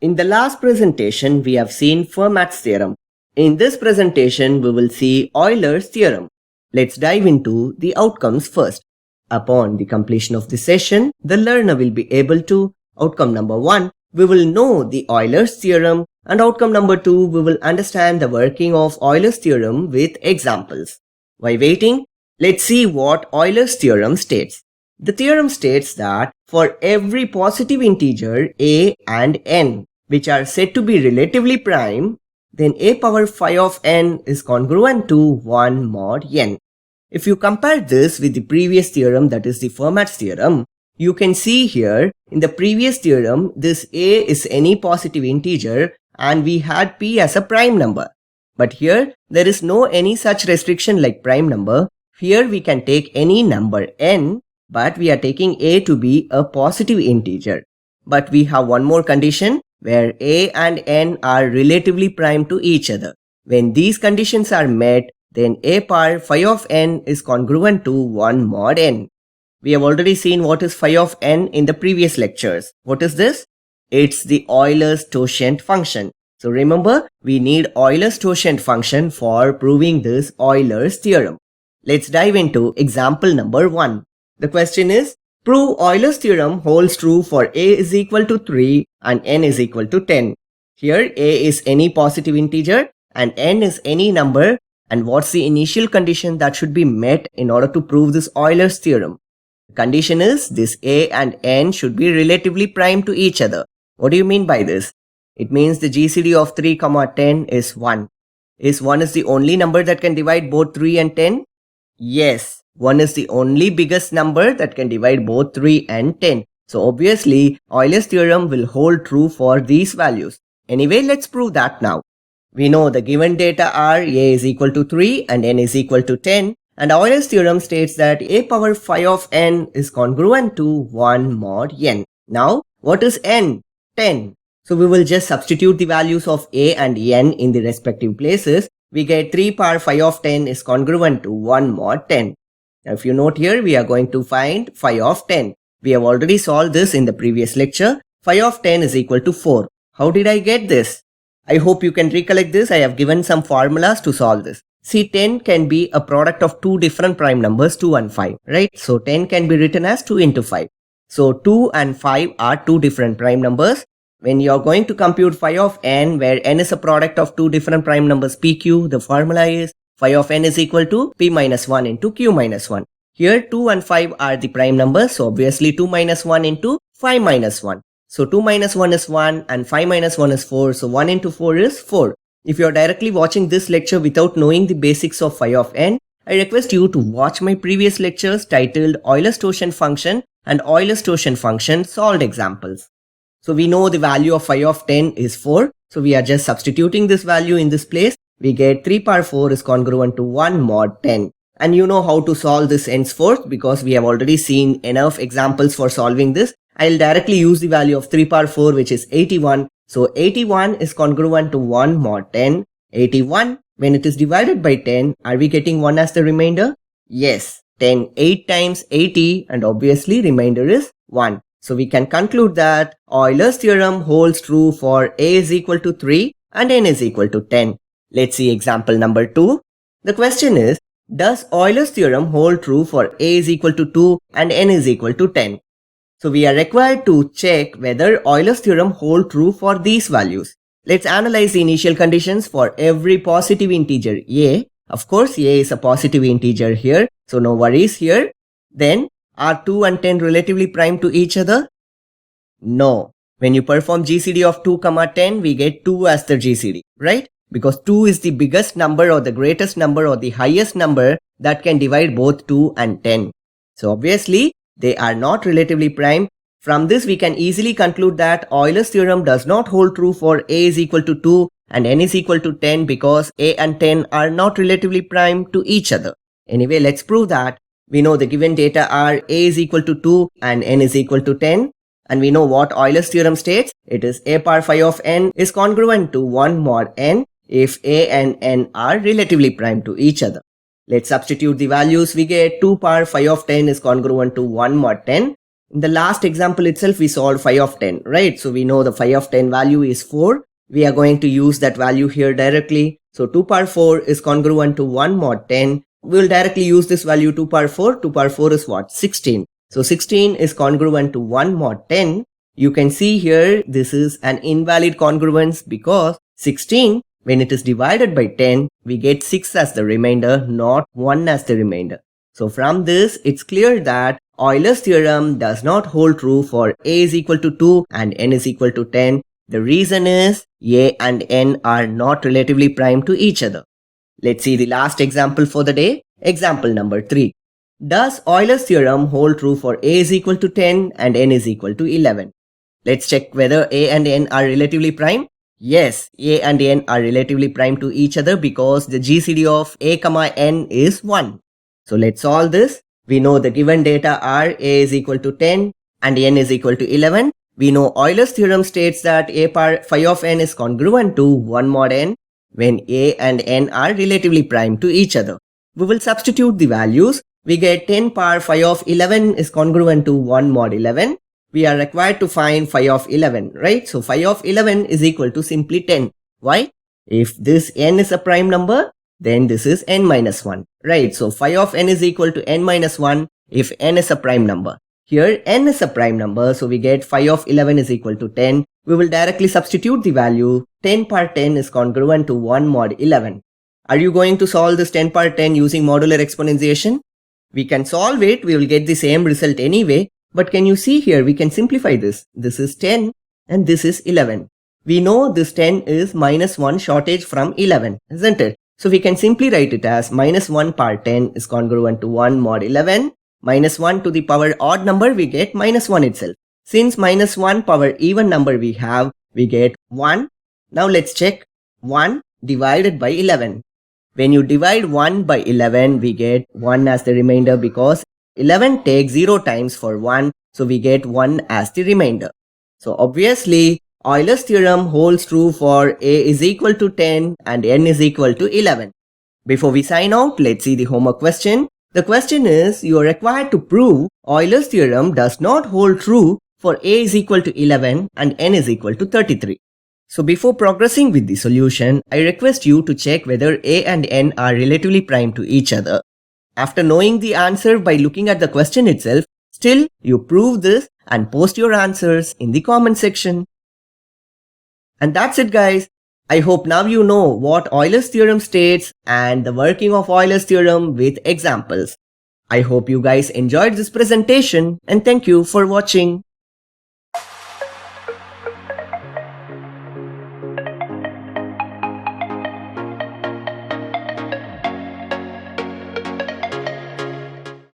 In the last presentation, we have seen Fermat's theorem. In this presentation, we will see Euler's theorem. Let's dive into the outcomes first. Upon the completion of the session, the learner will be able to, outcome number 1, we will know the Euler's theorem, and outcome number 2, we will understand the working of Euler's theorem with examples. While waiting, let's see what Euler's theorem states. The theorem states that for every positive integer a and n, which are said to be relatively prime, then a power phi of n is congruent to 1 mod n. If you compare this with the previous theorem, that is the Fermat's theorem, you can see here in the previous theorem this a is any positive integer and we had p as a prime number. But here there is no any such restriction like prime number. Here we can take any number n, but we are taking a to be a positive integer. But we have one more condition where a and n are relatively prime to each other. When these conditions are met, then a power phi of n is congruent to 1 mod n. We have already seen what is phi of n in the previous lectures. What is this? It's the Euler's totient function. So remember, we need Euler's totient function for proving this Euler's theorem. Let's dive into example number 1. The question is, prove Euler's theorem holds true for a is equal to 3 and n is equal to 10. Here a is any positive integer and n is any number, and what's the initial condition that should be met in order to prove this Euler's theorem? The condition is this a and n should be relatively prime to each other. What do you mean by this? It means the GCD of 3, 10 is 1. Is 1 is the only number that can divide both 3 and 10? Yes, 1 is the only biggest number that can divide both 3 and 10. So obviously, Euler's theorem will hold true for these values. Anyway, let's prove that now. We know the given data are a is equal to 3 and n is equal to 10. And Euler's theorem states that a power phi of n is congruent to 1 mod n. Now, what is n? 10. So we will just substitute the values of a and n in the respective places. We get 3 power phi of 10 is congruent to 1 mod 10. Now if you note here, we are going to find phi of 10. We have already solved this in the previous lecture. Phi of 10 is equal to 4. How did I get this? I hope you can recollect this. I have given some formulas to solve this. See, 10 can be a product of two different prime numbers, 2 and 5, right? So 10 can be written as 2 into 5. So 2 and 5 are two different prime numbers. When you are going to compute phi of n, where n is a product of two different prime numbers pq, the formula is phi of n is equal to p minus 1 into q minus 1. Here 2 and 5 are the prime numbers, so obviously 2 minus 1 into 5 minus 1. So 2 minus 1 is 1 and 5 minus 1 is 4, so 1 into 4 is 4. If you are directly watching this lecture without knowing the basics of phi of n, I request you to watch my previous lectures titled Euler's totient function and Euler's totient function solved examples. So we know the value of phi of 10 is 4. So we are just substituting this value in this place. We get 3 power 4 is congruent to 1 mod 10. And you know how to solve this henceforth because we have already seen enough examples for solving this. I'll directly use the value of 3 power 4, which is 81. So 81 is congruent to 1 mod 10. 81, when it is divided by 10, are we getting 1 as the remainder? Yes, 10 8 times 80 and obviously remainder is 1. So we can conclude that Euler's theorem holds true for a is equal to 3 and n is equal to 10. Let's see example number 2. The question is, does Euler's theorem hold true for a is equal to 2 and n is equal to 10? So we are required to check whether Euler's theorem holds true for these values. Let's analyze the initial conditions for every positive integer a. Of course, a is a positive integer here, so no worries here. Then, are 2 and 10 relatively prime to each other? No. When you perform GCD of 2, 10, we get 2 as the GCD, right? Because 2 is the biggest number or the greatest number or the highest number that can divide both 2 and 10. So obviously, they are not relatively prime. From this, we can easily conclude that Euler's theorem does not hold true for a is equal to 2 and n is equal to 10 because a and 10 are not relatively prime to each other. Anyway, let's prove that. We know the given data are a is equal to 2 and n is equal to 10. And we know what Euler's theorem states. It is a power phi of n is congruent to 1 mod n if a and n are relatively prime to each other. Let's substitute the values. We get 2 power phi of 10 is congruent to 1 mod 10. In the last example itself, we solved phi of 10, right? So we know the phi of 10 value is 4. We are going to use that value here directly. So 2 power 4 is congruent to 1 mod 10. We will directly use this value 2 power 4. 2 power 4 is what? 16. So 16 is congruent to 1 mod 10. You can see here this is an invalid congruence because 16, when it is divided by 10, we get 6 as the remainder, not 1 as the remainder. So from this, it's clear that Euler's theorem does not hold true for a is equal to 2 and n is equal to 10. The reason is a and n are not relatively prime to each other. Let's see the last example for the day. Example number 3. Does Euler's theorem hold true for a is equal to 10 and n is equal to 11? Let's check whether a and n are relatively prime. Yes, a and n are relatively prime to each other because the GCD of a comma n is 1. So let's solve this. We know the given data are a is equal to 10 and n is equal to 11. We know Euler's theorem states that a power phi of n is congruent to 1 mod n when a and n are relatively prime to each other. We will substitute the values. We get 10 power phi of 11 is congruent to 1 mod 11. We are required to find phi of 11, right? So phi of 11 is equal to simply 10. Why? If this n is a prime number, then this is n minus 1, right? So phi of n is equal to n minus 1 if n is a prime number. Here n is a prime number, so we get phi of 11 is equal to 10. We will directly substitute the value. 10 power 10 is congruent to 1 mod 11. Are you going to solve this 10 power 10 using modular exponentiation? We can solve it, we will get the same result anyway. But can you see here, we can simplify this. This is 10 and this is 11. We know this 10 is minus 1 shortage from 11, isn't it? So we can simply write it as minus 1 power 10 is congruent to 1 mod 11. Minus 1 to the power odd number, we get minus 1 itself. Since minus 1 power even number we have, we get 1. Now let's check 1 divided by 11. When you divide 1 by 11, we get 1 as the remainder because 11 takes 0 times for 1, so we get 1 as the remainder. So obviously, Euler's theorem holds true for a is equal to 10 and n is equal to 11. Before we sign out, let's see the homework question. The question is, you are required to prove Euler's theorem does not hold true for a is equal to 11 and n is equal to 33. So before progressing with the solution, I request you to check whether a and n are relatively prime to each other. After knowing the answer by looking at the question itself, still you prove this and post your answers in the comment section. And that's it guys. I hope now you know what Euler's theorem states and the working of Euler's theorem with examples. I hope you guys enjoyed this presentation and thank you for watching.